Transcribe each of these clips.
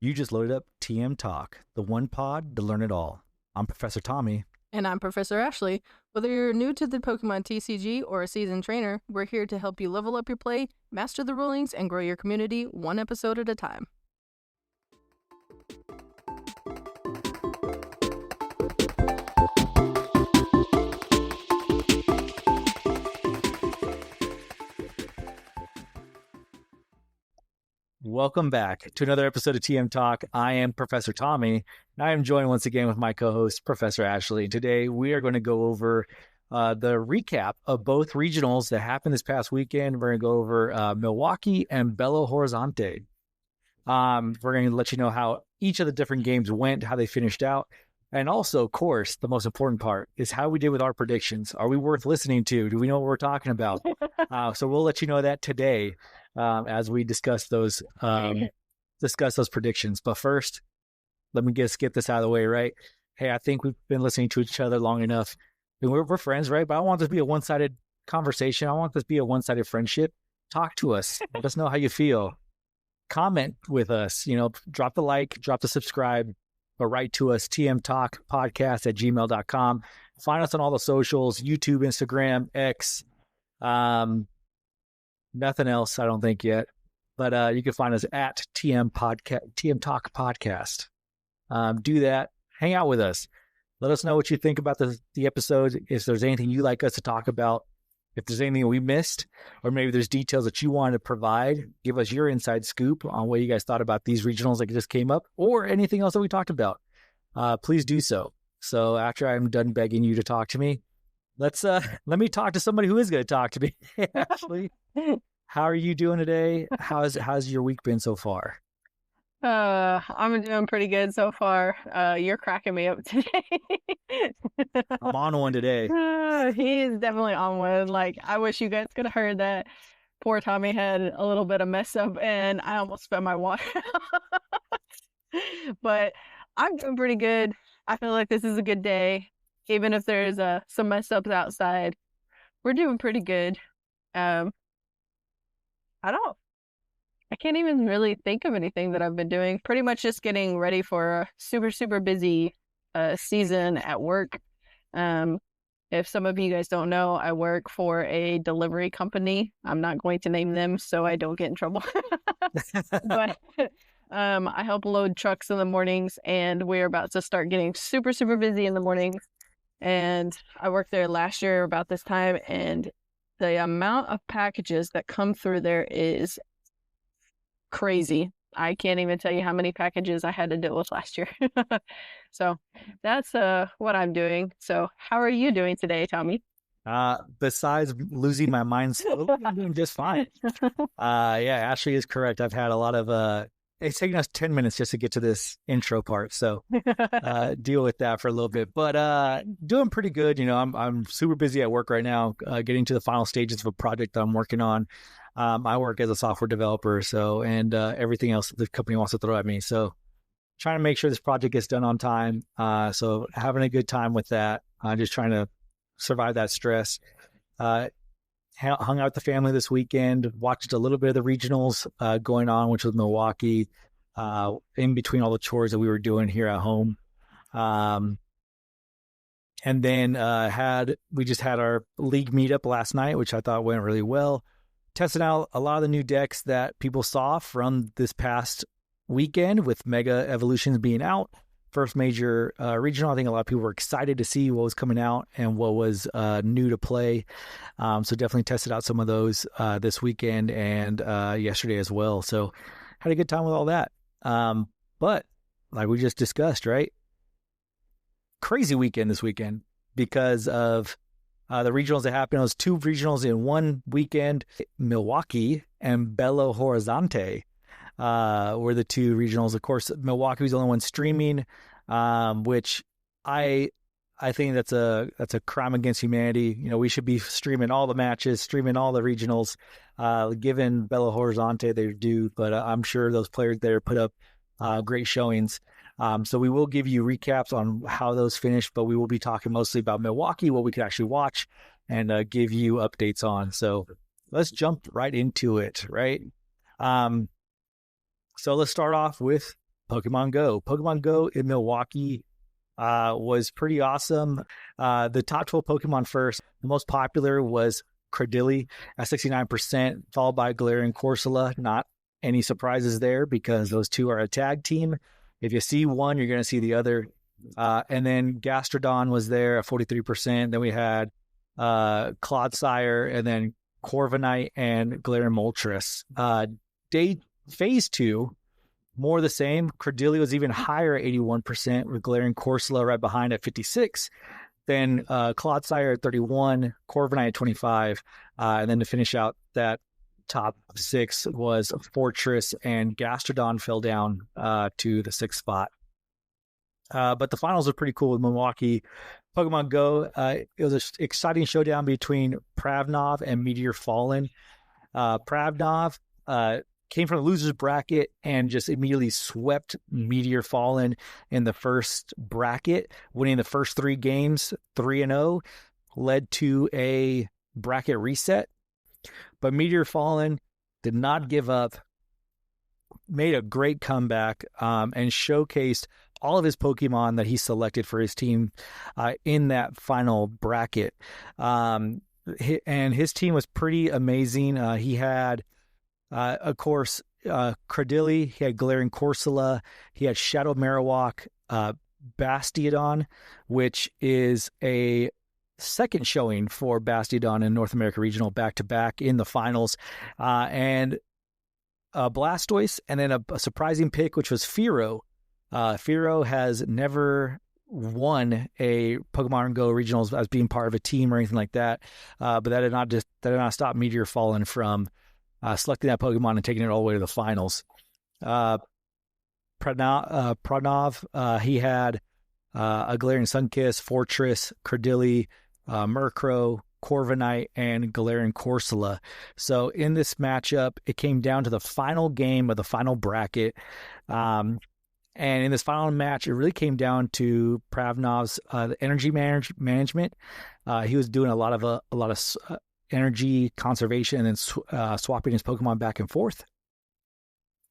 You just loaded up TM Talk, the one pod to learn it all. I'm Professor Tommy. And I'm Professor Ashley. Whether you're new to the Pokemon TCG or a seasoned trainer, we're here to help you level up your play, master the rulings, and grow your community one episode at a time. Welcome back to another episode of TM Talk. I am Professor Tommy, and I am joined once again with my co-host, Professor Ashley. Today, we are going to go over the recap of both regionals that happened this past weekend. We're going to go over Milwaukee and Belo Horizonte. We're going to let you know how each of the different games went, how they finished out. And also, of course, the most important part is how we did with our predictions. Are we worth listening to? Do we know what we're talking about? So we'll let you know that today as we discuss those predictions. But first, let me get this out of the way, right? Hey, I think we've been listening to each other long enough. We're friends, right? But I don't want this to be a one-sided conversation. I want this to be a one-sided friendship. Talk to us. Let us know how you feel. Comment with us. Drop the like, drop the subscribe, or write to us, tmtalkpodcast@gmail.com. Find us on all the socials, YouTube, Instagram, X. Nothing else, I don't think yet. But you can find us at TM Talk Podcast. Do that. Hang out with us. Let us know what you think about the episode. If there's anything you'd like us to talk about, if there's anything we missed, or maybe there's details that you want to provide, give us your inside scoop on what you guys thought about these regionals that just came up, or anything else that we talked about. Please do so. So after I'm done begging you to talk to me, let me talk to somebody who is going to talk to me. Ashley, how are you doing today? How's your week been so far? I'm doing pretty good so far. You're cracking me up today. I'm on one today. He is definitely on one. Like, I wish you guys could have heard that. Poor Tommy had a little bit of mess up, and I almost spent my water. But I'm doing pretty good. I feel like this is a good day, even if there's some mess ups outside. We're doing pretty good. I can't even really think of anything that I've been doing. Pretty much just getting ready for a super, super busy season at work. If some of you guys don't know, I work for a delivery company. I'm not going to name them so I don't get in trouble. But I help load trucks in the mornings, and we're about to start getting super, super busy in the mornings. And I worked there last year about this time, and the amount of packages that come through there is crazy. I can't even tell you how many packages I had to deal with last year. So that's what I'm doing. So how are you doing today, Tommy? Besides losing my mind slowly, I'm doing just fine. Yeah, Ashley is correct. I've had a lot of it's taken us 10 minutes just to get to this intro part, so deal with that for a little bit. But doing pretty good. I'm super busy at work right now, getting to the final stages of a project that I'm working on. I work as a software developer, and everything else the company wants to throw at me. So trying to make sure this project gets done on time. So having a good time with that. Just trying to survive that stress. Hung out with the family this weekend, watched a little bit of the regionals going on, which was Milwaukee, in between all the chores that we were doing here at home. And then we just had our league meetup last night, which I thought went really well. Tested out a lot of the new decks that people saw from this past weekend with Mega Evolutions being out. First major regional. I think a lot of people were excited to see what was coming out and what was new to play. So definitely tested out some of those this weekend and yesterday as well. So had a good time with all that. But like we just discussed, right? Crazy weekend this weekend because of the regionals that happened. It was two regionals in one weekend. Milwaukee and Belo Horizonte were the two regionals. Of course, Milwaukee was the only one streaming, which I think that's a crime against humanity. We should be streaming all the matches, streaming all the regionals, given Belo Horizonte they do. But I'm sure those players there put up great showings. So we will give you recaps on how those finished, but we will be talking mostly about Milwaukee, what we could actually watch, and give you updates on. So let's jump right into it, right? So let's start off with Pokemon Go. Pokemon Go in Milwaukee was pretty awesome. The top 12 Pokemon first. The most popular was Cradily at 69%, followed by Galarian Corsola. Not any surprises there because those two are a tag team. If you see one, you're going to see the other. And then Gastrodon was there at 43%. Then we had Clodsire, and then Corviknight and Galarian Moltres. Phase 2, more the same. Cradily was even higher at 81%, with Galarian Corsola right behind at 56%. Then Clodsire at 31%, Corviknight at 25%. And then to finish out that top 6 was Fortress, and Gastrodon fell down to the 6th spot. But the finals are pretty cool with Milwaukee. Pokemon Go, it was an exciting showdown between Pravnov and Meteor Fallen. Pravnov came from the loser's bracket and just immediately swept Meteor Fallen in the first bracket, winning the first 3 games 3-0, led to a bracket reset. But Meteor Fallen did not give up, made a great comeback, and showcased all of his Pokemon that he selected for his team in that final bracket. And his team was pretty amazing. He had, of course, Cradily, he had Galarian Corsola, he had Shadow Marowak, Bastiodon, which is a second showing for Bastiodon in North America Regional back-to-back in the finals, and Blastoise, and then a surprising pick, which was Fearow. Fearow has never won a Pokemon Go Regionals as being part of a team or anything like that, but that did not stop Meteor Fallen from selecting that Pokemon and taking it all the way to the finals. Pranav, he had a Galarian Sunkiss, Fortress, Cradily, Murkrow, Corviknight, and Galarian Corsola. So in this matchup, it came down to the final game of the final bracket. And in this final match, it really came down to Pravnov's energy management. He was doing a lot of energy conservation and then swapping his Pokemon back and forth.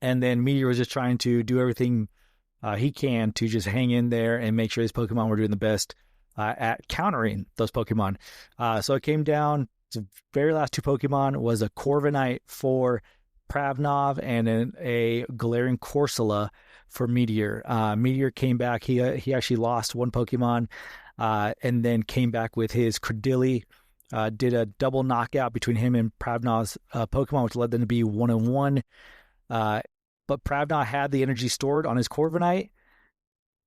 And then Meteor was just trying to do everything he can to just hang in there and make sure his Pokemon were doing the best at countering those Pokemon. So it came down to the very last 2 Pokemon was a Corviknight for Pravnov and a Galarian Corsola for Meteor. Meteor came back. He actually lost 1 Pokemon and then came back with his Cradily. Did a double knockout between him and Pravnov's Pokemon, which led them to be 1-1. But Pravnov had the energy stored on his Corviknight,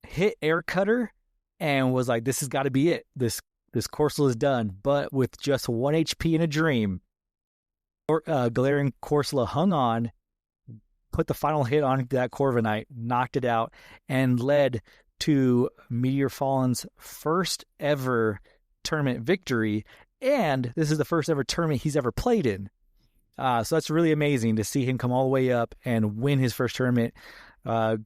hit Air Cutter, and was like, this has got to be it. This Corsola is done. But with just 1 HP in a dream, Galarian Corsola hung on, put the final hit on that Corviknight, knocked it out, and led to Meteor Fallen's first ever tournament victory. And this is the first ever tournament he's ever played in. So that's really amazing to see him come all the way up and win his first tournament.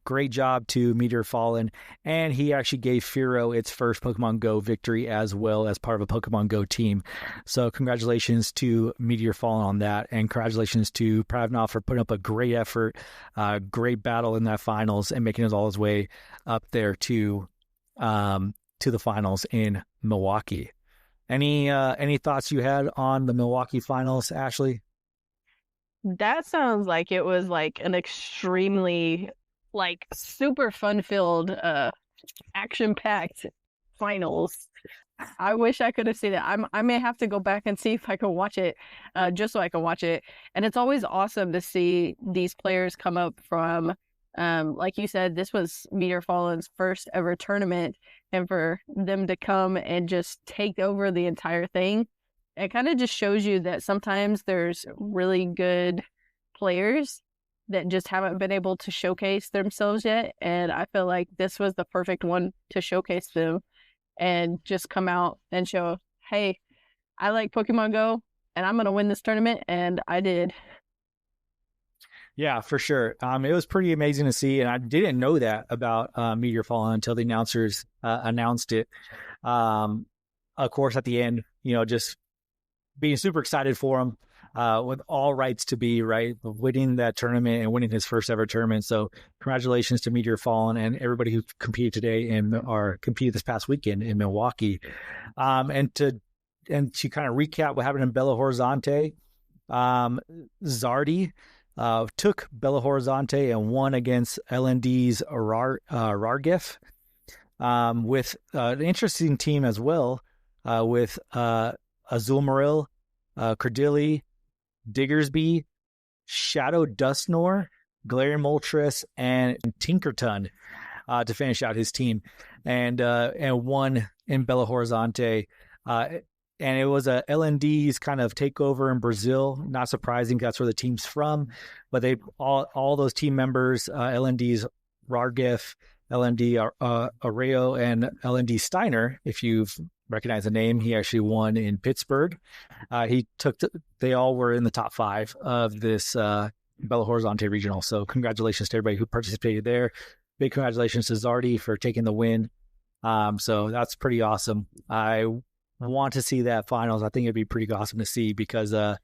Great job to Meteor Fallen. And he actually gave Fearow its first Pokemon Go victory as well as part of a Pokemon Go team. So congratulations to Meteor Fallen on that. And congratulations to Pravnov for putting up a great effort, great battle in that finals and making it all his way up there to the finals in Milwaukee. Any thoughts you had on the Milwaukee finals, Ashley? That sounds like it was like an extremely super fun-filled, action-packed finals. I wish I could have seen it. I may have to go back and see if I can watch it, just so I can watch it. And it's always awesome to see these players come up from, like you said, this was Meteor Fallen's first ever tournament, and for them to come and just take over the entire thing, it kind of just shows you that sometimes there's really good players that just haven't been able to showcase themselves yet. And I feel like this was the perfect one to showcase them and just come out and show, hey, I like Pokemon Go and I'm going to win this tournament. And I did. Yeah, for sure. It was pretty amazing to see. And I didn't know that about Meteor Fallen until the announcers announced it. Of course, at the end, just being super excited for him. with all rights to be, right, winning that tournament and winning his first ever tournament. So congratulations to Meteor Fallen and everybody who competed today or competed this past weekend in Milwaukee. And to kind of recap what happened in Belo Horizonte, Zardi took Belo Horizonte and won against LND's Rargif, with an interesting team as well, with Azulmaril, Cordilli, Diggersby, Shadow Dustnor, Galarian Moltres, and Tinkerton to finish out his team, and won in Belo Horizonte. And it was a LND's kind of takeover in Brazil. Not surprising, that's where the team's from. But they all those team members, LND's Rargif, LND Areo, and LND Steiner, if you've recognized the name, he actually won in Pittsburgh. They all were in the top 5 of this Belo Horizonte regional. So congratulations to everybody who participated there. Big congratulations to Zardi for taking the win. So that's pretty awesome. I want to see that finals. I think it'd be pretty awesome to see, because one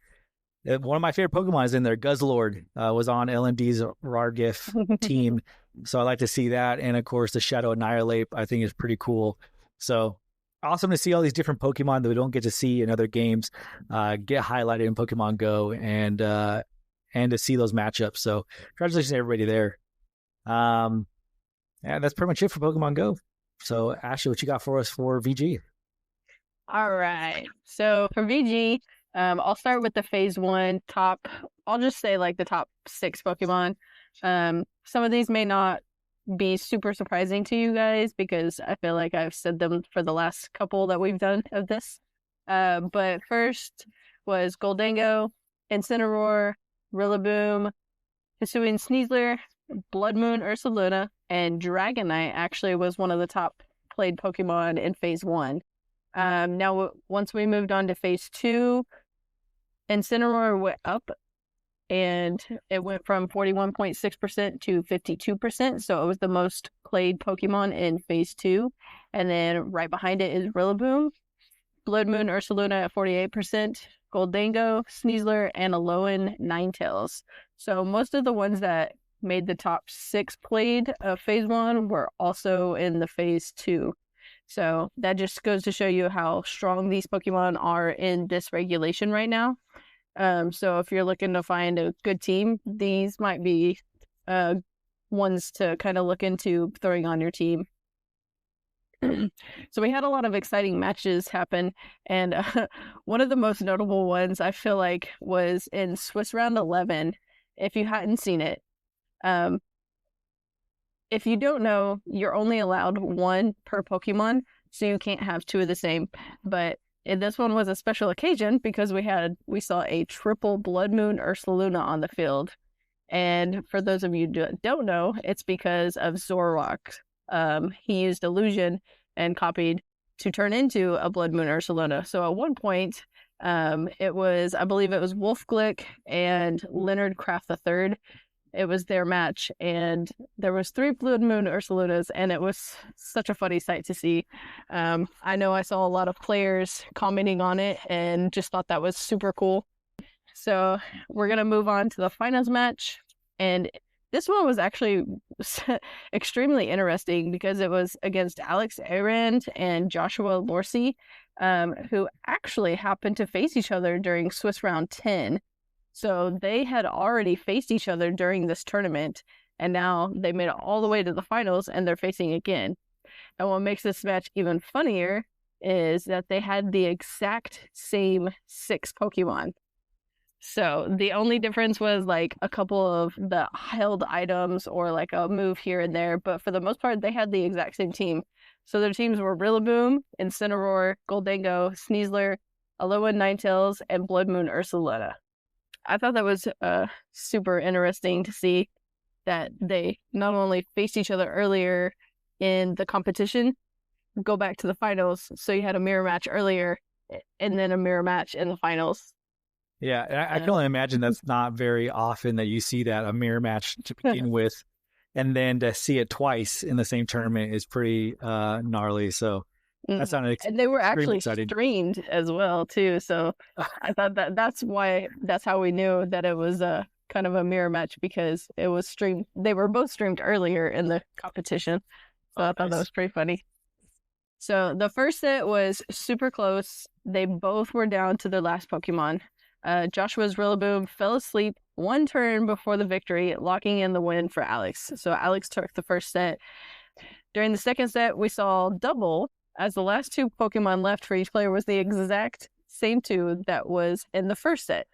of my favorite Pokemon is in there. Guzzlord was on LND's Rargif team. So I like to see that. And of course, the Shadow Annihilate, I think, is pretty cool. So awesome to see all these different Pokemon that we don't get to see in other games get highlighted in Pokemon Go, and to see those matchups. So congratulations to everybody there. And that's pretty much it for Pokemon Go. So Ashley, what you got for us for VG? All right. So for VG, I'll start with the phase 1 top. I'll just say like the top 6 Pokemon. Some of these may not be super surprising to you guys, because I feel like I've said them for the last couple that we've done of this. But first was Goldango, Incineroar, Rillaboom, Hisuian Sneasler, Blood Moon Ursaluna, and Dragonite actually was one of the top played Pokemon in phase 1. Now, once we moved on to phase 2, Incineroar went up, and it went from 41.6% to 52%. So it was the most played Pokemon in phase 2. And then right behind it is Rillaboom, Blood Moon Ursaluna at 48%, Goldango, Sneasler, and Alolan Ninetales. So most of the ones that made the top 6 played of phase 1 were also in the phase 2. So that just goes to show you how strong these Pokemon are in this regulation right now. So if you're looking to find a good team, these might be ones to kind of look into throwing on your team. So we had a lot of exciting matches happen, and one of the most notable ones I feel like was in Swiss Round 11. If you hadn't seen it, if you don't know, you're only allowed 1 per Pokemon, so you can't have 2 of the same. But this one was a special occasion because we saw a triple Blood Moon Ursaluna on the field. And for those of you who don't know, it's because of Zoroark. He used Illusion and copied to turn into a Blood Moon Ursaluna. So at one point, I believe it was Wolf Glick and Leonard Craft III. It was their match, and there was 3 Blood Moon Ursalunas, and it was such a funny sight to see. I know I saw a lot of players commenting on it and just thought that was super cool. So we're going to move on to the finals match, and this one was actually extremely interesting because it was against Alex Arand and Joshua Lorsey, who actually happened to face each other during Swiss Round 10. So they had already faced each other during this tournament, and now they made it all the way to the finals, and they're facing again. And what makes this match even funnier is that they had the exact same 6 Pokemon. So the only difference was like a couple of the held items or like a move here and there, but for the most part, they had the exact same team. So their teams were Rillaboom, Incineroar, Goldango, Sneasler, Alolan Ninetales, and Blood Moon Ursaluna. I thought that was super interesting to see that they not only faced each other earlier in the competition, go back to the finals. So you had a mirror match earlier and then a mirror match in the finals. Yeah, I can only imagine that's not very often that you see that, a mirror match to begin with, and then to see it twice in the same tournament is pretty gnarly. So That sounded And they were extremely actually exciting. streamed as well too. So I thought that's how we knew that it was a kind of a mirror match, because it was streamed. They were both streamed earlier in the competition. So I thought that was pretty funny. So the first set was super close. They both were down to their last Pokemon. Joshua's Rillaboom fell asleep one turn before the victory, locking in the win for Alex. So Alex took the first set. During the second set, we saw double, as the last two Pokemon left for each player was the exact same two that was in the first set.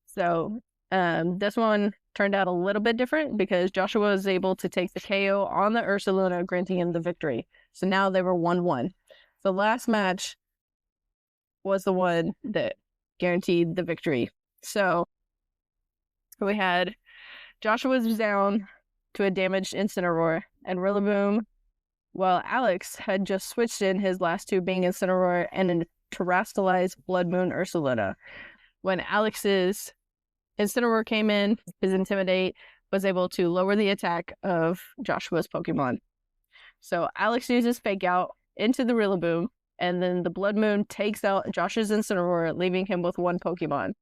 So this one turned out a little bit different because Joshua was able to take the KO on the Ursaluna, granting him the victory. So now they were 1-1. The last match was the one that guaranteed the victory. So we had Joshua's down to a damaged Incineroar, and Rillaboom, while Alex had just switched in his last two being Incineroar and a terastallized Blood Moon Ursaluna. When Alex's Incineroar came in, his Intimidate was able to lower the attack of Joshua's Pokemon. So Alex uses Fake Out into the Rillaboom, and then the Blood Moon takes out Josh's Incineroar, leaving him with one Pokemon.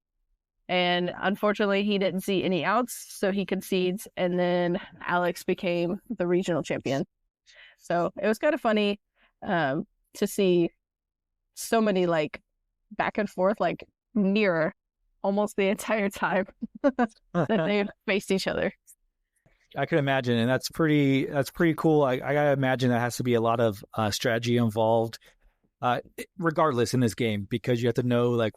And unfortunately, he didn't see any outs, so he concedes, and then Alex became the regional champion. So it was kind of funny to see so many like back and forth, like mirror almost the entire time that they faced each other. I could imagine, and that's pretty cool. I gotta imagine that has to be a lot of strategy involved, regardless in this game, because you have to know like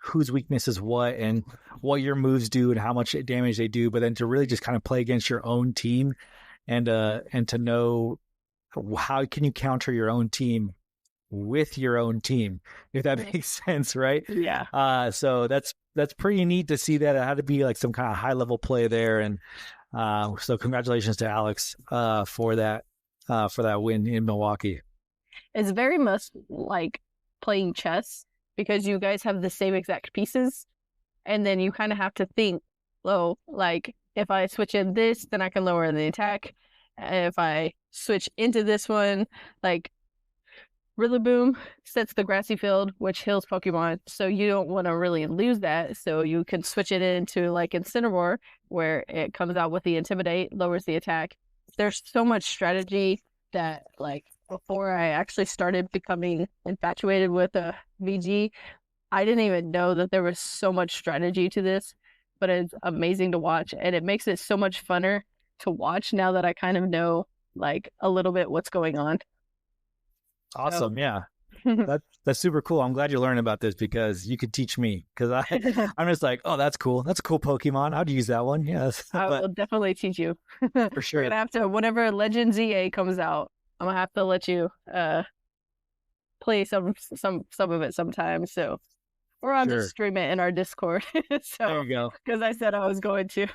whose weakness is what and what your moves do and how much damage they do. But then to really just kind of play against your own team, and to know how can you counter your own team with your own team, if that makes sense, right? Yeah. So that's pretty neat to see that. It had to be like some kind of high level play there, and so congratulations to Alex for that win in Milwaukee. It's very much like playing chess, because you guys have the same exact pieces, and then you kind of have to think, oh, like if I switch in this, then I can lower the attack. If I switch into this one, like Rillaboom sets the grassy field, which heals Pokemon, so you don't want to really lose that. So you can switch it into like Incineroar, where it comes out with the Intimidate, lowers the attack. There's so much strategy that, like, before I actually started becoming infatuated with a VG, I didn't even know that there was so much strategy to this, but it's amazing to watch, and it makes it so much funner to watch now that I kind of know like a little bit what's going on. Awesome. So. Yeah. That's super cool. I'm glad you're learning about this, because you could teach me, because I'm just like, oh, that's cool. That's a cool Pokemon. How'd you use that one? Yes. I will definitely teach you. For sure. We're gonna have to, whenever Legend ZA comes out, I'm gonna have to let you play some of it sometime. So, or I'll just stream it in our Discord. So, there you go. Because I said I was going to.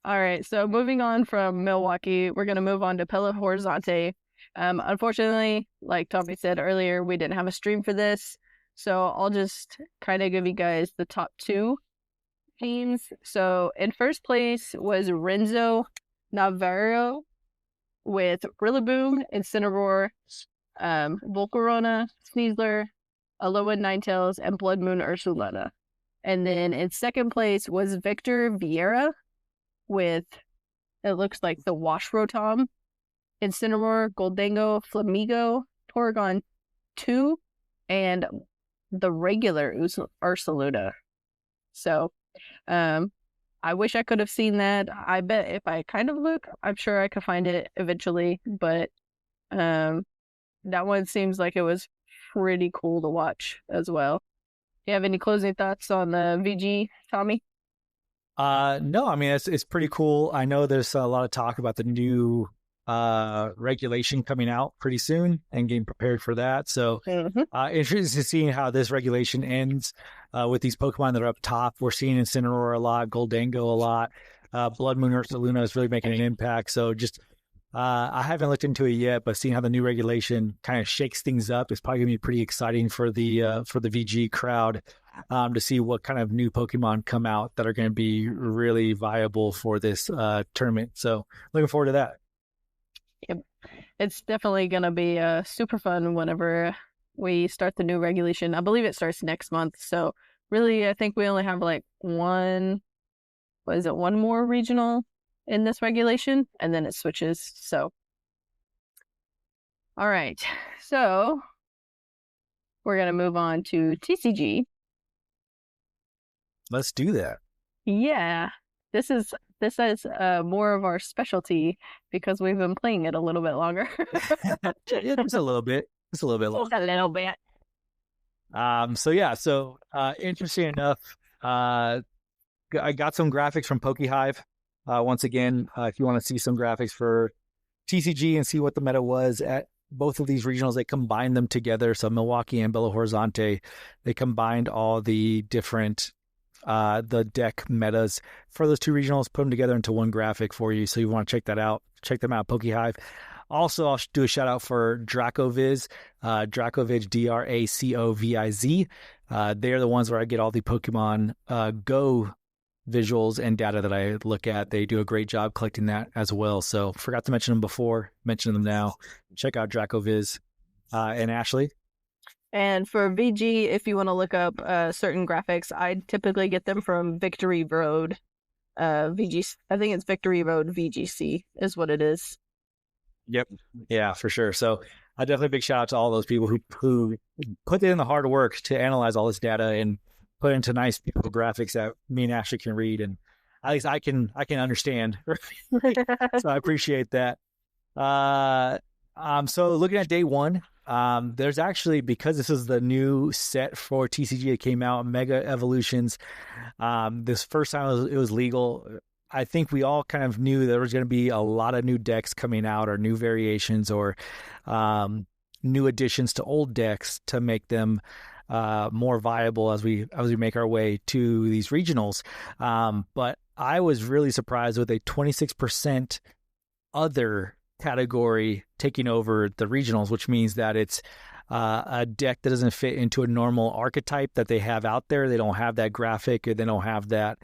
All right. So moving on from Milwaukee, we're gonna move on to Belo Horizonte. Unfortunately, like Tommy said earlier, we didn't have a stream for this, so I'll just kind of give you guys the top two teams. So in first place was Renzo Navarro with Rillaboom, Incineroar, Volcarona, Sneasler, Alolan Ninetales, and Blood Moon Ursaluna. And then in second place was Victor Vieira with, it looks like the Wash Rotom, Incineroar, Goldango, Flamigo, Porygon 2, and the regular Ursaluna. So, I wish I could have seen that. I bet if I kind of look, I'm sure I could find it eventually, but that one seems like it was pretty cool to watch as well. Do you have any closing thoughts on the VG, Tommy? No, I mean, it's pretty cool. I know there's a lot of talk about the new regulation coming out pretty soon, and getting prepared for that. So interested to see how this regulation ends with these Pokemon that are up top. We're seeing Incineroar a lot, Goldango a lot. Blood Moon Ursaluna is really making an impact. So just I haven't looked into it yet, but seeing how the new regulation kind of shakes things up is probably gonna be pretty exciting for the VG crowd, to see what kind of new Pokemon come out that are going to be really viable for this tournament. So looking forward to that. Yep. It's definitely going to be super fun whenever we start the new regulation. I believe it starts next month. So really, I think we only have like one more regional in this regulation, and then it switches. So, all right. So we're going to move on to TCG. Let's do that. Yeah. This is more of our specialty because we've been playing it a little bit longer. Yeah, just a little bit. Just a little bit longer. A little bit. So interesting enough, I got some graphics from PokeHive. Once again, if you want to see some graphics for TCG and see what the meta was at both of these regionals, they combined them together. So Milwaukee and Belo Horizonte, they combined all the different the deck metas for those two regionals, put them together into one graphic for you. So you want to check that out. Check them out, PokeHive. Also, I'll do a shout out for Dracoviz, Dracoviz, Dracoviz. They're the ones where I get all the Pokemon Go visuals and data that I look at. They do a great job collecting that as well. So forgot to mention them before, mention them now. Check out Dracoviz. And Ashley? And for VG, if you want to look up certain graphics, I typically get them from Victory Road. VG, I think it's Victory Road VGC is what it is. Yep. Yeah, for sure. So definitely a big shout out to all those people who put in the hard work to analyze all this data and put into nice, beautiful graphics that me and Ashley can read, and at least I can understand. So I appreciate that. So looking at day one, there's actually, because this is the new set for TCG, it came out, Mega Evolutions. This first time it was legal. I think we all kind of knew there was going to be a lot of new decks coming out, or new variations, or new additions to old decks to make them more viable as we make our way to these regionals. But I was really surprised with a 26% other category taking over the regionals, which means that it's a deck that doesn't fit into a normal archetype that they have out there. They don't have that graphic, or they don't have that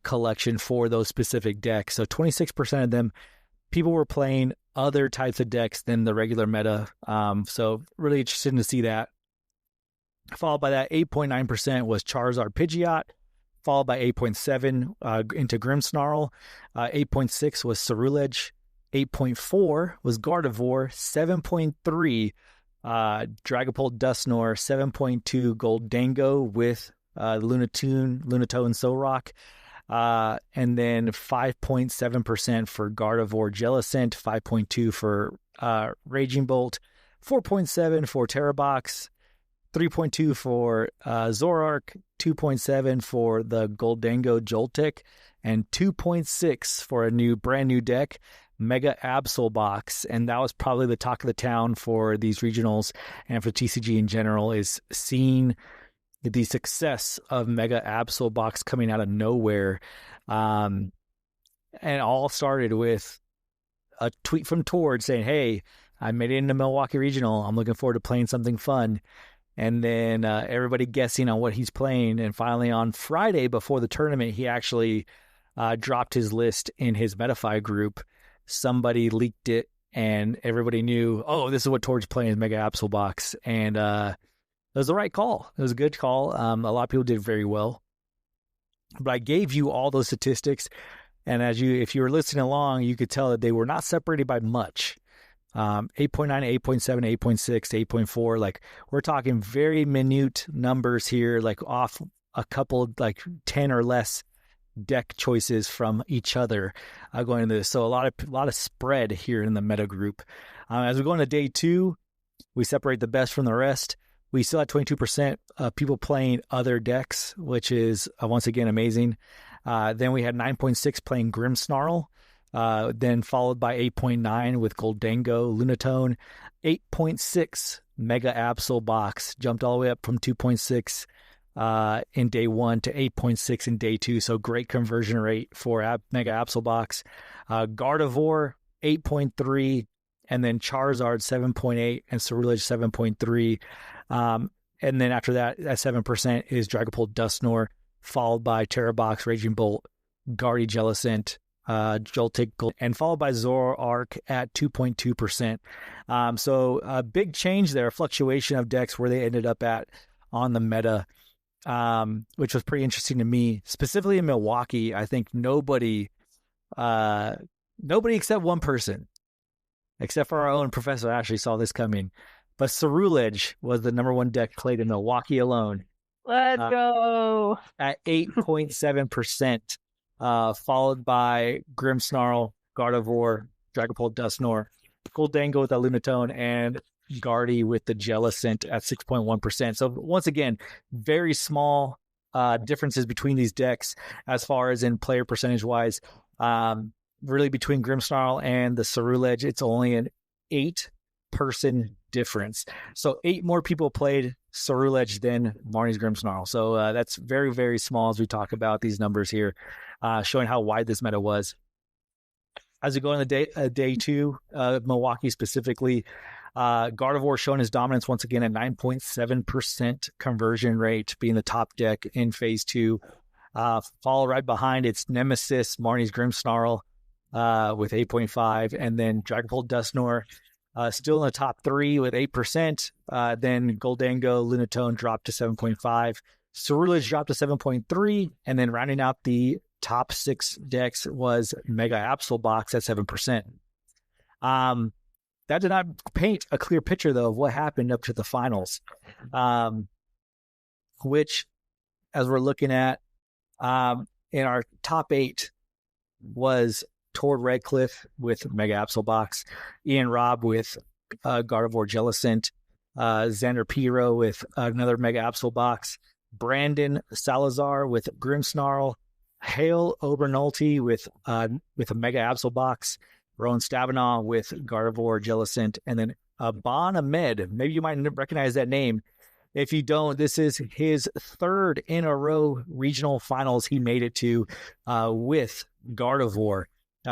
collection for those specific decks. So 26% of them, people were playing other types of decks than the regular meta. So really interesting to see that. Followed by that, 8.9% was Charizard Pidgeot, followed by 8.7 into Grimmsnarl. 8.6 was Ceruledge. 8.4 was Gardevoir. 7.3 Dragapult Dusknoir. 7.2 Goldango with Lunatone, Solrock. And then 5.7% for Gardevoir Jellicent, 5.2 for Raging Bolt, 4.7 for Terrabox, 3.2 for Zoroark, 2.7 for the Goldango Joltik, and 2.6 for a brand new deck, Mega Absol Box. And that was probably the talk of the town for these regionals and for TCG in general, is seeing the success of Mega Absol Box coming out of nowhere. And all started with a tweet from Tord saying, "Hey, I made it into Milwaukee Regional. I'm looking forward to playing something fun." And then everybody guessing on what he's playing. And finally on Friday before the tournament, he actually dropped his list in his Metafy group. Somebody leaked it, and everybody knew, oh, this is what Tord's playing, Mega Absol Box. And it was the right call. It was a good call. A lot of people did very well. But I gave you all those statistics, and if you were listening along, you could tell that they were not separated by much. 8.9, 8.7, 8.6, 8.4. Like, we're talking very minute numbers here, like off a couple, like 10 or less deck choices from each other going into this. So a lot of spread here in the meta group. As we go into day two, we separate the best from the rest. We still had 22% people playing other decks, which is once again amazing. Then we had 9.6 playing Grimmsnarl, then followed by 8.9 with Goldango, Lunatone. 8.6 Mega Absol Box, jumped all the way up from 2.6 in day one to 8.6 in day two. So great conversion rate for Mega Absol Box. Gardevoir 8.3, and then Charizard 7.8 and Ceruledge 7.3. And then after that, at 7% is Dragapult Dusknoir, followed by Terrabox, Raging Bolt, Guardy Jellicent, Joltik, and followed by Zoroark at 2.2%. So a big change there, a fluctuation of decks where they ended up at on the meta, which was pretty interesting to me. Specifically in Milwaukee, I think nobody except one person, except for our own Professor Ashley, saw this coming. But Cerulege was the number one deck played in Milwaukee alone. Let's go. At 8.7%, followed by Grimmsnarl, Gardevoir, Dragapult, Dusknoir, Goldango with the Lunatone, and Guardy with the Jellicent at 6.1%. So once again, very small differences between these decks as far as in player percentage-wise. Really between Grimmsnarl and the Cerulege, it's only an 8-person difference. So 8 more people played Cerulege than Marnie's Grimmsnarl. So that's very, very small as we talk about these numbers here, showing how wide this meta was. As we go on the day 2, Milwaukee specifically, Gardevoir showing his dominance once again at 9.7% conversion rate, being the top deck in Phase 2. Follow right behind its nemesis, Marnie's Grimmsnarl, with 8.5%, and then Dragapult, Dusknoir, still in the top 3 with 8%. Then Goldango, Lunatone dropped to 7.5%. Cerulege dropped to 7.3%, and then rounding out the top 6 decks was Mega Absolbox at 7%. That did not paint a clear picture, though, of what happened up to the finals, which, as we're looking at, in our top 8 was Tord Redcliffe with Mega Absolbox, Ian Robb with Gardevoir Jellicent, Xander Piro with another Mega Absolbox, Brandon Salazar with Grimmsnarl, Hale Obernolte with a Mega Absolbox, Rowan Stabenow with Gardevoir Jellicent, and then Ban Ahmed. Maybe you might recognize that name. If you don't, this is his 3rd in a row regional finals he made it to with Gardevoir.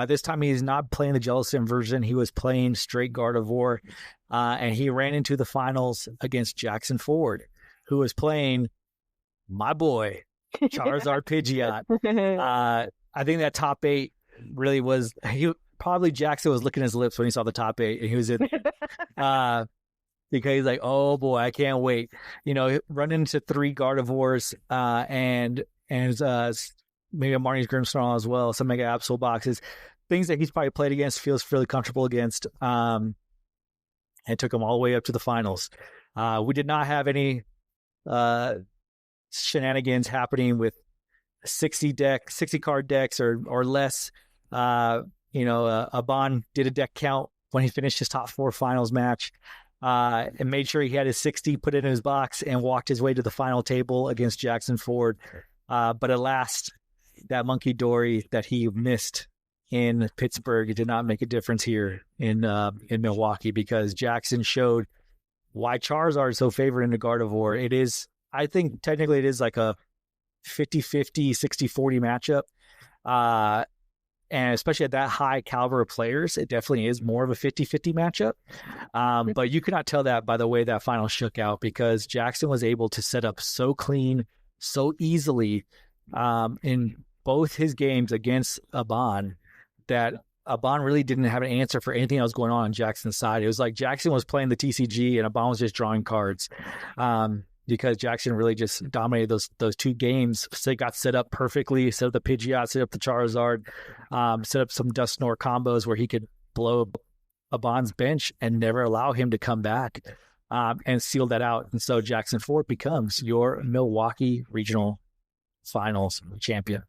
This time he's not playing the Jellicent version. He was playing straight Gardevoir, and he ran into the finals against Jackson Ford, who was playing my boy, Charizard Pidgeot. I think that top 8 really was... Probably Jackson was licking his lips when he saw the top 8, and he was in because he's like, oh boy, I can't wait. Running into 3 Gardevoirs and maybe a Marnie's Grimmsnarl as well, some Mega Absol boxes, things that he's probably played against, feels fairly comfortable against, and took him all the way up to the finals. We did not have any shenanigans happening with 60 card decks or less. Aban did a deck count when he finished his top 4 finals match, and made sure he had his 60, put it in his box, and walked his way to the final table against Jackson Ford. But alas, that monkey dory that he missed in Pittsburgh, it did not make a difference here in Milwaukee, because Jackson showed why Charizard is so favored in the Gardevoir. It is, I think technically it is like a 50-50, 60-40 matchup. And especially at that high caliber of players, it definitely is more of a 50-50 matchup. But you cannot tell that by the way that final shook out, because Jackson was able to set up so clean, so easily in both his games against Aban, that Aban really didn't have an answer for anything that was going on Jackson's side. It was like Jackson was playing the TCG and Aban was just drawing cards. Because Jackson really just dominated those 2 games. So they got set up perfectly, set up the Pidgeot, set up the Charizard, set up some Dusknoir combos where he could blow Aban's bench and never allow him to come back, and seal that out. And so Jackson Ford becomes your Milwaukee Regional Finals champion.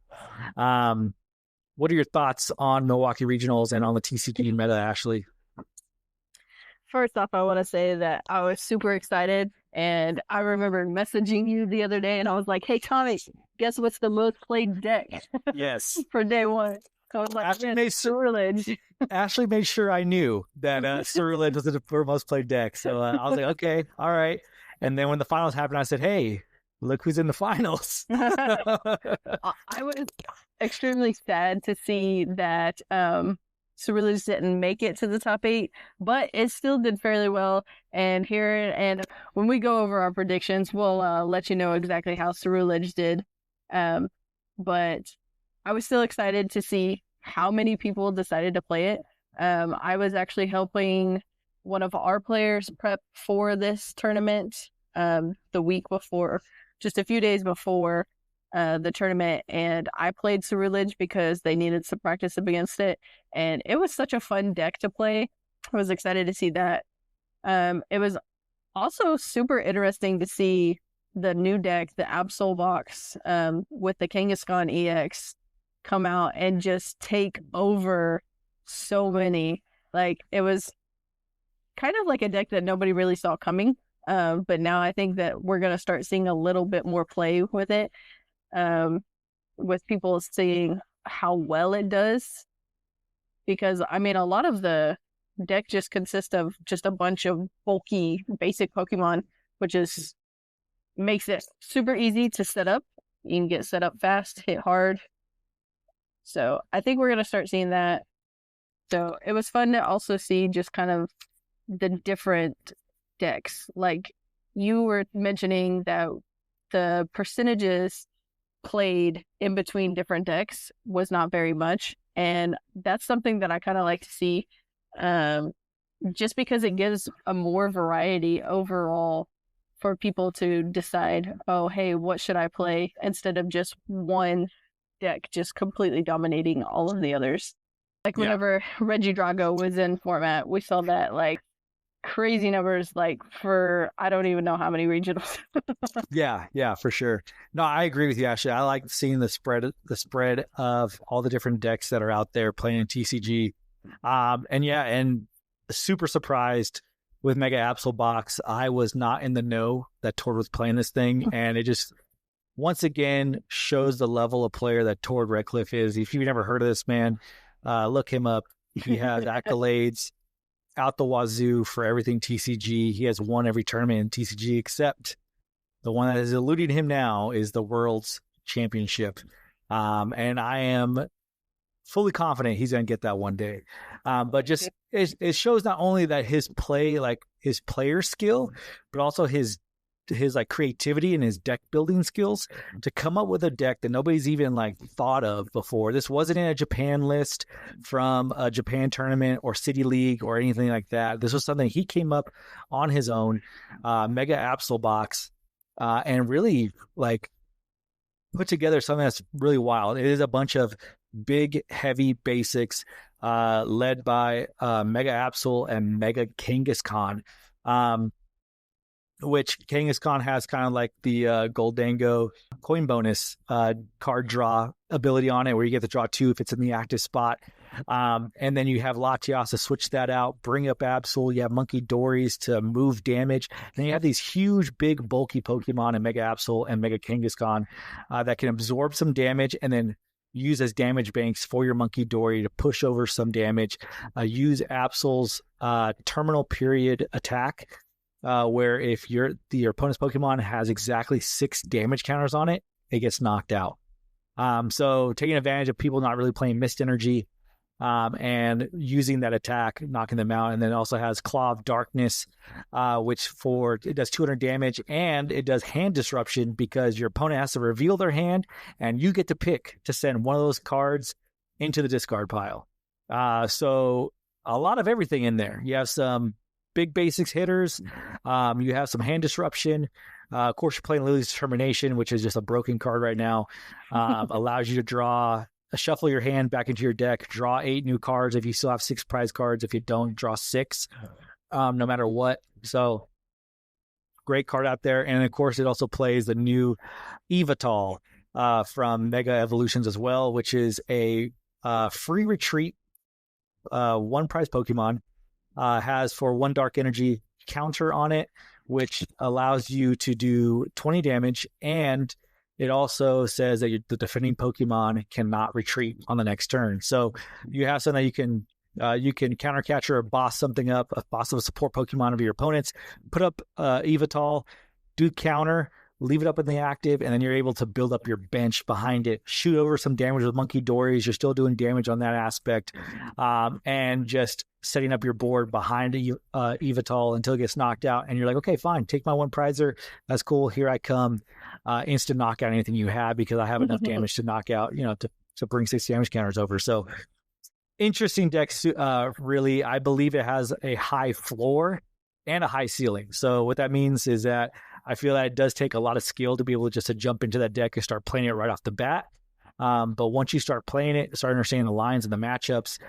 What are your thoughts on Milwaukee Regionals and on the TCG meta, Ashley? First off, I want to say that I was super excited, and I remember messaging you the other day, and I was like, hey, Tommy, guess what's the most played deck? Yes. For day 1. I was like, Cerulege. Ashley made sure I knew that Cerulege was the most played deck. So I was like, okay, all right. And then when the finals happened, I said, hey, look who's in the finals. I was extremely sad to see that Cerulege didn't make it to the top 8, but it still did fairly well. And when we go over our predictions, we'll let you know exactly how Cerulege did. But I was still excited to see how many people decided to play it. I was actually helping one of our players prep for this tournament the week before, just a few days before the tournament, and I played Ceruledge because they needed some practice up against it, and it was such a fun deck to play. I was excited to see that. It was also super interesting to see the new deck, the Absol box, with the Kangaskhan EX come out and just take over so many. Like, it was kind of like a deck that nobody really saw coming. But now I think that we're going to start seeing a little bit more play with it, with people seeing how well it does. Because, I mean, a lot of the deck just consists of just a bunch of bulky, basic Pokemon, which is makes it super easy to set up. You can get set up fast, hit hard. So I think we're going to start seeing that. So it was fun to also see just kind of the different decks. Like, you were mentioning that the percentages played in between different decks was not very much. And that's something that I kind of like to see, just because it gives a more variety overall for people to decide, oh, hey, what should I play, instead of just one deck just completely dominating all of the others. Like, whenever Regidrago was in format, we saw that, like, crazy numbers, like, for I don't even know how many regionals. Yeah, for sure. No, I agree with you, Ashley. I like seeing the spread of all the different decks that are out there playing in TCG. And super surprised with Mega Absol Box. I was not in the know that Tord was playing this thing, and it just once again shows the level of player that Tord Redcliffe is. If you've never heard of this man, look him up. He has accolades out the wazoo for everything TCG. He has won every tournament in TCG, except the one that is eluding him now is the World's Championship. And I am fully confident he's going to get that one day. But just it shows not only that his play, like his player skill, but also his like creativity and his deck building skills to come up with a deck that nobody's even like thought of before. This wasn't in a Japan list from a Japan tournament or City League or anything like that. This was something he came up on his own, Mega Absol Box, and really like put together something that's really wild. It is a bunch of big, heavy basics, led by Mega Absol and Mega Kangaskhan. Which Kangaskhan has kind of like the Goldango coin bonus card draw ability on it, where you get to draw 2 if it's in the active spot. And then you have Latias to switch that out, bring up Absol. You have Monkey Dories to move damage. And then you have these huge, big, bulky Pokemon in Mega Absol and Mega Kangaskhan that can absorb some damage and then use as damage banks for your Monkey Dory to push over some damage. Use Absol's terminal period attack, where if your opponent's Pokemon has exactly 6 damage counters on it, it gets knocked out. So taking advantage of people not really playing Mist Energy, and using that attack, knocking them out. And then it also has Claw of Darkness, which it does 200 damage, and it does hand disruption because your opponent has to reveal their hand, and you get to pick to send one of those cards into the discard pile. So a lot of everything in there. You have some big basics hitters. You have some hand disruption. Of course, you're playing Lily's Determination, which is just a broken card right now. Allows you to shuffle your hand back into your deck, draw 8 new cards if you still have 6 prize cards. If you don't, draw 6, no matter what. So great card out there. And of course, it also plays the new Evital from Mega Evolutions as well, which is a free retreat, 1 prize Pokemon. Has for 1 dark energy counter on it, which allows you to do 20 damage, and it also says that the defending Pokemon cannot retreat on the next turn. So you have something that you can counter catcher or boss something up, a boss of a support Pokemon of your opponents, put up Evital, do counter, leave it up in the active, and then you're able to build up your bench behind it, shoot over some damage with Monkey Dories. You're still doing damage on that aspect, and just setting up your board behind Evital until it gets knocked out. And you're like, okay, fine, take my 1 prizer. That's cool. Here I come. Instant knockout anything you have, because I have enough damage to knock out, to bring 6 damage counters over. So interesting deck. Really, I believe it has a high floor and a high ceiling. So what that means is that I feel that it does take a lot of skill to be able to jump into that deck and start playing it right off the bat. But once you start playing it, start understanding the lines and the matchups,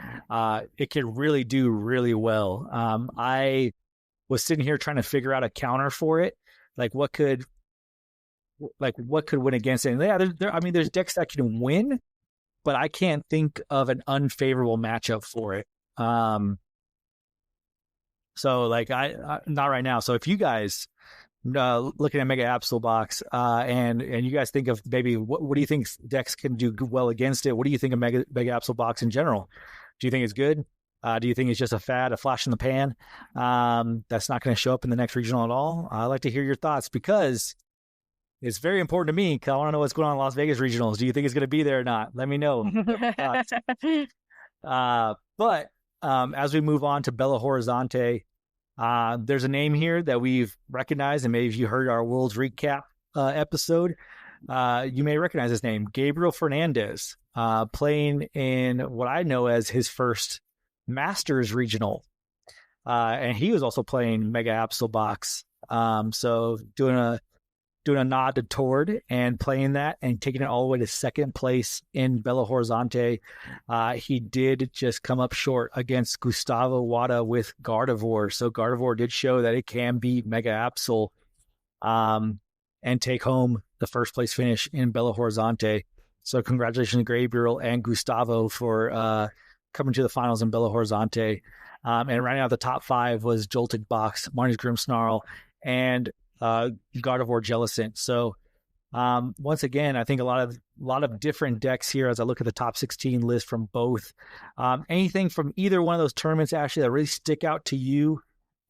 it can really do really well. I was sitting here trying to figure out a counter for it, like what could win against it. And yeah, there's decks that can win, but I can't think of an unfavorable matchup for it. So like I not right now. So if you guys looking at Mega Absol Box and you guys think of maybe what do you think decks can do well against it? What do you think of Mega Absol Box in general? Do you think it's good? Do you think it's just a fad, a flash in the pan that's not going to show up in the next regional at all? I'd like to hear your thoughts because it's very important to me because I want to know what's going on in Las Vegas regionals. Do you think it's going to be there or not? Let me know. But as we move on to Belo Horizonte, there's a name here that we've recognized, and maybe if you heard our Worlds Recap episode, you may recognize his name, Gabriel Fernandez, playing in what I know as his first Masters regional. And he was also playing Mega Absol Box. So doing a nod to Tord and playing that and taking it all the way to second place in Belo Horizonte. He did just come up short against Gustavo Wada with Gardevoir. So Gardevoir did show that it can beat Mega Absol and take home the first place finish in Belo Horizonte. So congratulations to Gabriel and Gustavo for coming to the finals in Belo Horizonte. And rounding out the top 5 was Jolted Box, Marnie's Grimmsnarl, and Gardevoir Jellicent. So once again, I think a lot of different decks here as I look at the top 16 list from both. Anything from either one of those tournaments, Ashley, that really stick out to you?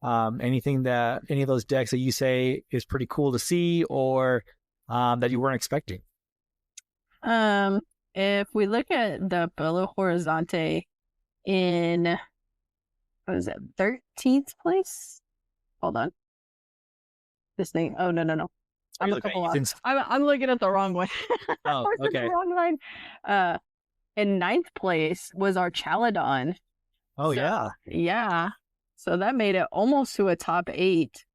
Anything that any of those decks that you say is pretty cool to see or that you weren't expecting? If we look at the Belo Horizonte in, what is it, 13th place? Hold on. This thing. Oh, no. I'm a couple off. I'm looking at the wrong one. Oh, okay. The wrong line. In 9th place was our Chaladon. Oh, so, yeah. Yeah. So that made it almost to a top 8.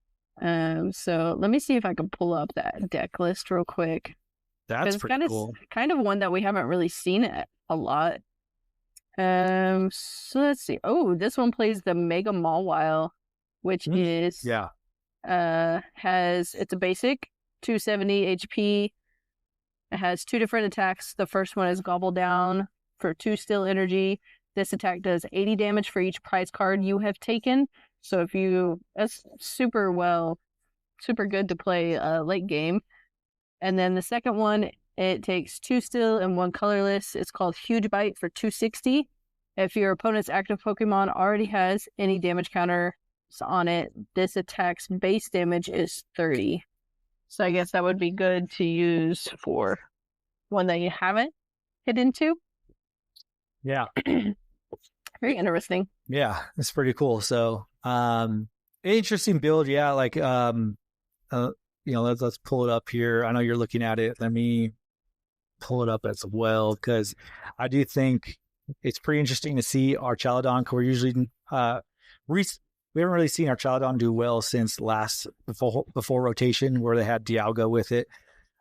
So let me see if I can pull up that deck list real quick. That's pretty cool. Kind of one that we haven't really seen it a lot. So let's see. Oh, this one plays the Mega Mawile, which is it's a basic 270 HP. It has 2 different attacks. The first one is Gobble Down for 2 still energy. This attack does 80 damage for each prize card you have taken. So that's super good to play late game. And then the second one, it takes 2 still and 1 colorless. It's called Huge Bite for 260. If your opponent's active Pokemon already has any damage counter on it, this attack's base damage is 30. So I guess that would be good to use for one that you haven't hit into. Yeah. Very interesting. Yeah, it's pretty cool. So, interesting build. Yeah, like, let's pull it up here. I know you're looking at it. Let me pull it up as well because I do think it's pretty interesting to see our Chaladon. We're usually we haven't really seen our Chaladon do well since before rotation where they had Dialga with it.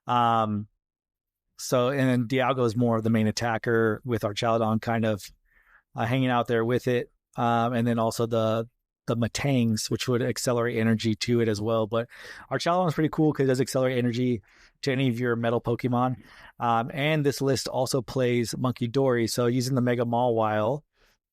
So and then Dialga is more of the main attacker with our Chaladon kind of hanging out there with it, and then also the Matangs, which would accelerate energy to it as well. But our Chaladon is pretty cool because it does accelerate energy to any of your metal Pokemon. And this list also plays Monkey Dory. So using the Mega Mawile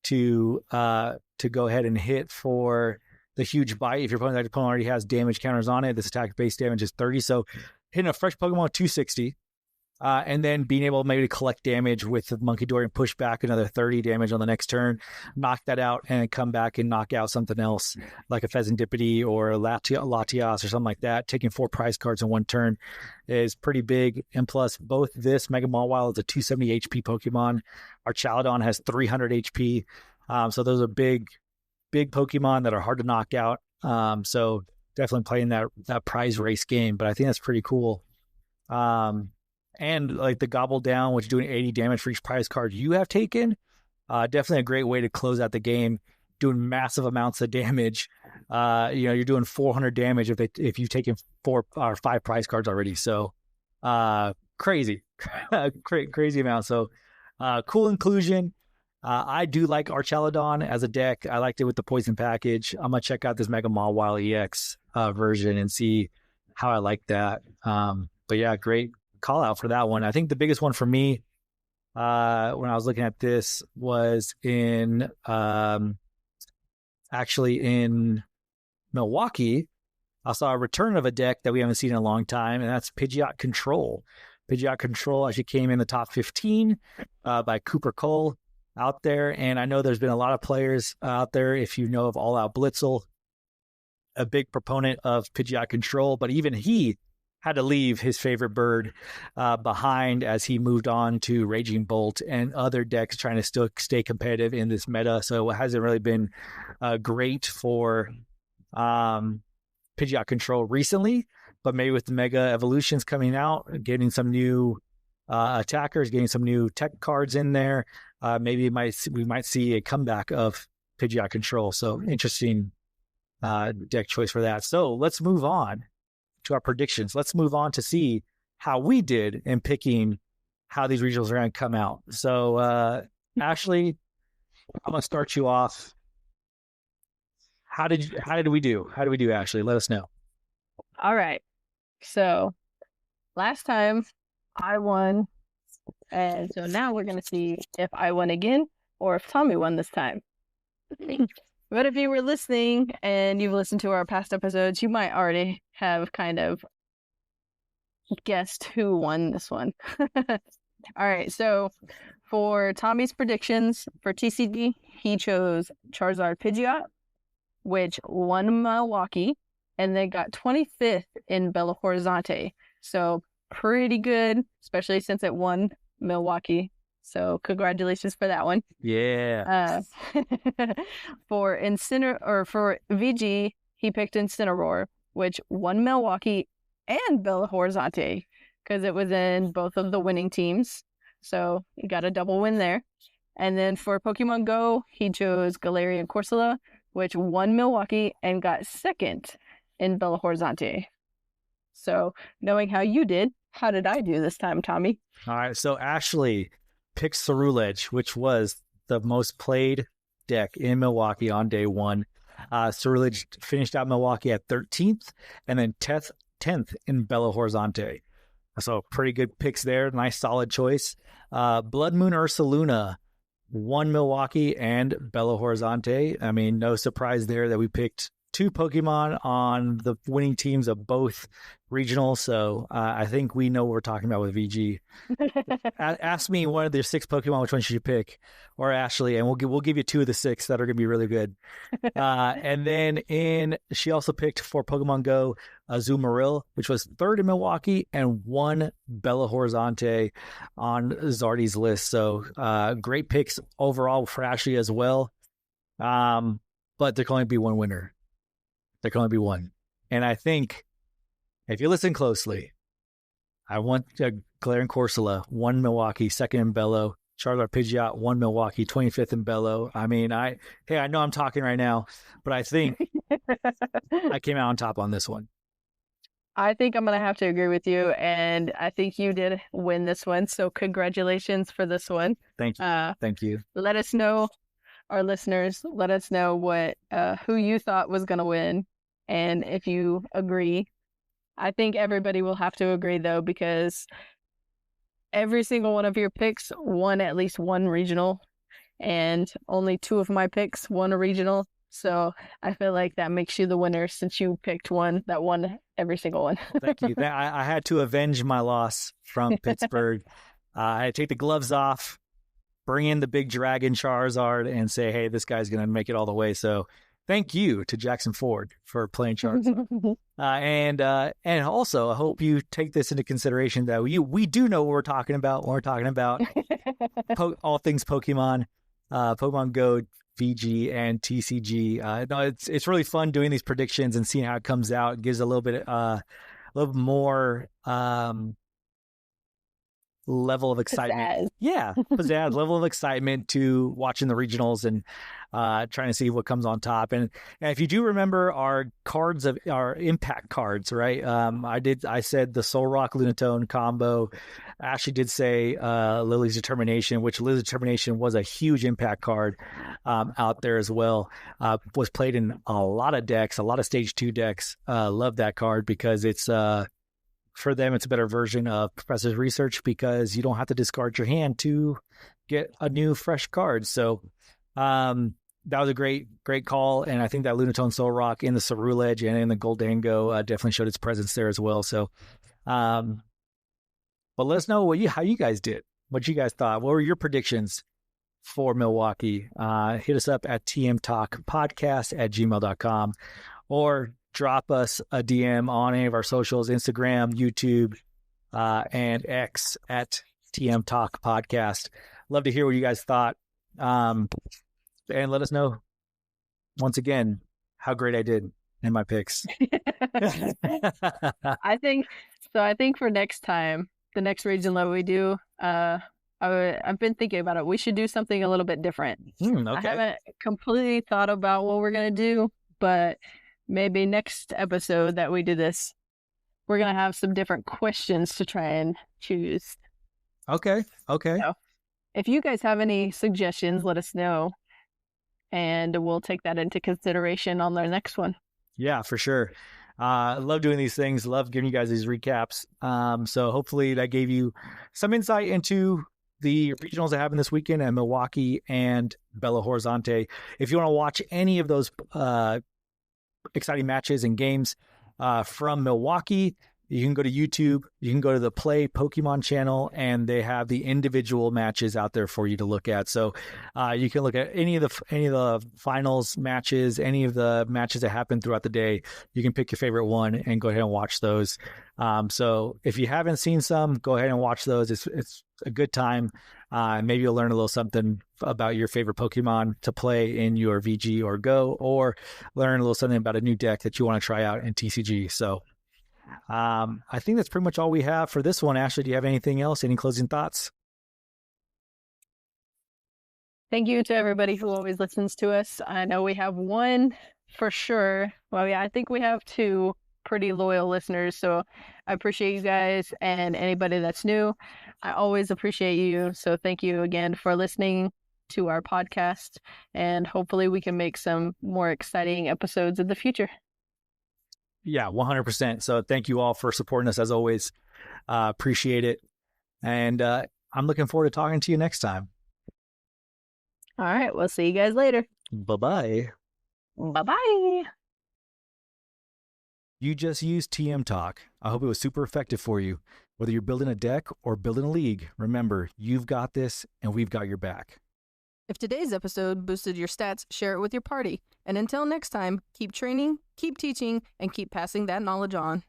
to go ahead and hit for the Huge Bite. If your opponent already has damage counters on it, this attack base damage is 30. So hitting a fresh Pokemon with 260. And then being able maybe to collect damage with the Monkey Dory and push back another 30 damage on the next turn, knock that out, and come back and knock out something else like a Pheasantipity or a Latias or something like that. Taking 4 prize cards in one turn is pretty big. And plus, both this Mega Mawile is a 270 HP Pokemon. Our Chaladon has 300 HP. So those are big Pokemon that are hard to knock out. So definitely playing that prize race game. But I think that's pretty cool. And like the Gobble Down, which is doing 80 damage for each prize card you have taken, Definitely a great way to close out the game, doing massive amounts of damage. You're doing 400 damage if you've taken 4 or 5 prize cards already. So crazy, crazy amount. So cool inclusion. I do like Archaludon as a deck. I liked it with the poison package. I'm gonna check out this Mega Mawile EX version and see how I like that. But yeah, great call out for that one. I think the biggest one for me when I was looking at this was actually in Milwaukee. I saw a return of a deck that we haven't seen in a long time, and that's Pidgeot Control. Pidgeot Control actually came in the top 15 by Cooper Cole out there. And I know there's been a lot of players out there, if you know of All Out Blitzel, a big proponent of Pidgeot Control, but even he had to leave his favorite bird behind as he moved on to Raging Bolt and other decks trying to still stay competitive in this meta. So it hasn't really been great for Pidgeot Control recently, but maybe with the Mega Evolutions coming out, getting some new attackers, getting some new tech cards in there, maybe we might see a comeback of Pidgeot Control. So interesting deck choice for that. So let's move on to our predictions. Let's move on to see how we did in picking how these regionals are going to come out. So Ashley, I'm going to start you off. How did we do? How did we do, Ashley? Let us know. All right. So last time I won, and so now we're going to see if I won again or if Tommy won this time. But if you were listening and you've listened to our past episodes, you might already have kind of guessed who won this one. All right, so for Tommy's predictions for TCG, he chose Charizard Pidgeot, which won Milwaukee, and they got 25th in Belo Horizonte. So pretty good, especially since it won Milwaukee. So congratulations for that one. Yeah. For VG, he picked Incineroar, which won Milwaukee and Belo Horizonte because it was in both of the winning teams. So he got a double win there. And then for Pokemon GO, he chose Galarian Corsola, which won Milwaukee and got second in Belo Horizonte. So knowing how you did, how did I do this time, Tommy? All right. So Ashley picked Ceruledge, which was the most played deck in Milwaukee on day one. Ceruledge finished out Milwaukee at 13th and then 10th in Belo Horizonte. So pretty good picks there. Nice solid choice. Blood Moon Ursaluna won Milwaukee and Belo Horizonte. I mean, no surprise there that we picked 2 Pokemon on the winning teams of both regionals. So I think we know what we're talking about with VG. Ask me one of the 6 Pokemon, which one should you pick? Or Ashley, and we'll give you 2 of the 6 that are going to be really good. And then she also picked for Pokemon Go, Azumarill, which was 3rd in Milwaukee and won Belo Horizonte on Zardy's list. So great picks overall for Ashley as well. But there can only be one winner. There can only be one. And I think if you listen closely, I want Galarian Corsola, 1 Milwaukee, 2nd in Belo. Charizard Pidgeot, 1 Milwaukee, 25th in Belo. I mean, I know I'm talking right now, but I think I came out on top on this one. I think I'm going to have to agree with you, and I think you did win this one. So congratulations for this one. Thank you. Thank you. Let us know, our listeners, let us know what who you thought was going to win. And if you agree, I think everybody will have to agree, though, because every single one of your picks won at least one regional, and only 2 of my picks won a regional. So I feel like that makes you the winner since you picked one that won every single one. Thank you. I had to avenge my loss from Pittsburgh. I had to take the gloves off, bring in the big dragon Charizard, and say, hey, this guy's going to make it all the way. So thank you to Jackson Ford for playing Charizard. And also, I hope you take this into consideration that we do know what we're talking about when we're talking about all things Pokemon, Pokemon Go, VG, and TCG. No, it's really fun doing these predictions and seeing how it comes out. It gives a little bit more level of excitement. Yeah, pizzazz, level of excitement to watching the regionals and trying to see what comes on top. And if you do remember our impact cards, right? I said the Soul Rock Lunatone combo. Ashley did say Lily's Determination, which Lily's Determination was a huge impact card out there as well. Was played in a lot of decks, a lot of stage 2 decks. Love that card because it's for them, it's a better version of Professor's Research because you don't have to discard your hand to get a new fresh card. So that was a great call. And I think that Lunatone Soul Rock in the Cerule Edge and in the Goldango definitely showed its presence there as well. So, but let us know how you guys did, what you guys thought. What were your predictions for Milwaukee? Hit us up at tmtalkpodcast@gmail.com or drop us a DM on any of our socials, Instagram, YouTube, and X at TM Talk Podcast. Love to hear what you guys thought. And let us know, once again, how great I did in my picks. I think for next time, the next region that we do, I've been thinking about it. We should do something a little bit different. Okay. I haven't completely thought about what we're going to do, but maybe next episode that we do this, we're going to have some different questions to try and choose. Okay. So if you guys have any suggestions, let us know. And we'll take that into consideration on the next one. Yeah, for sure. I love doing these things. Love giving you guys these recaps. So hopefully that gave you some insight into the regionals that happen this weekend at Milwaukee and Belo Horizonte. If you want to watch any of those exciting matches and games from Milwaukee, you can go to YouTube. You can go to the Play Pokemon channel, and they have the individual matches out there for you to look at. So you can look at any of the finals matches, any of the matches that happen throughout the day. You can pick your favorite one and go ahead and watch those. So if you haven't seen some, go ahead and watch those. It's a good time. Maybe you'll learn a little something about your favorite Pokemon to play in your VG or Go, or learn a little something about a new deck that you want to try out in TCG. So I think that's pretty much all we have for this one. Ashley, do you have anything else? Any closing thoughts? Thank you to everybody who always listens to us. I know we have one for sure. Well, yeah, I think we have two pretty loyal listeners. So I appreciate you guys, and anybody that's new, I always appreciate you. So thank you again for listening to our podcast, and hopefully we can make some more exciting episodes in the future. Yeah, 100%. So thank you all for supporting us as always. Appreciate it. And I'm looking forward to talking to you next time. All right. We'll see you guys later. Bye-bye. Bye-bye. You just used TM Talk. I hope it was super effective for you. Whether you're building a deck or building a league, remember, you've got this and we've got your back. If today's episode boosted your stats, share it with your party. And until next time, keep training, keep teaching, and keep passing that knowledge on.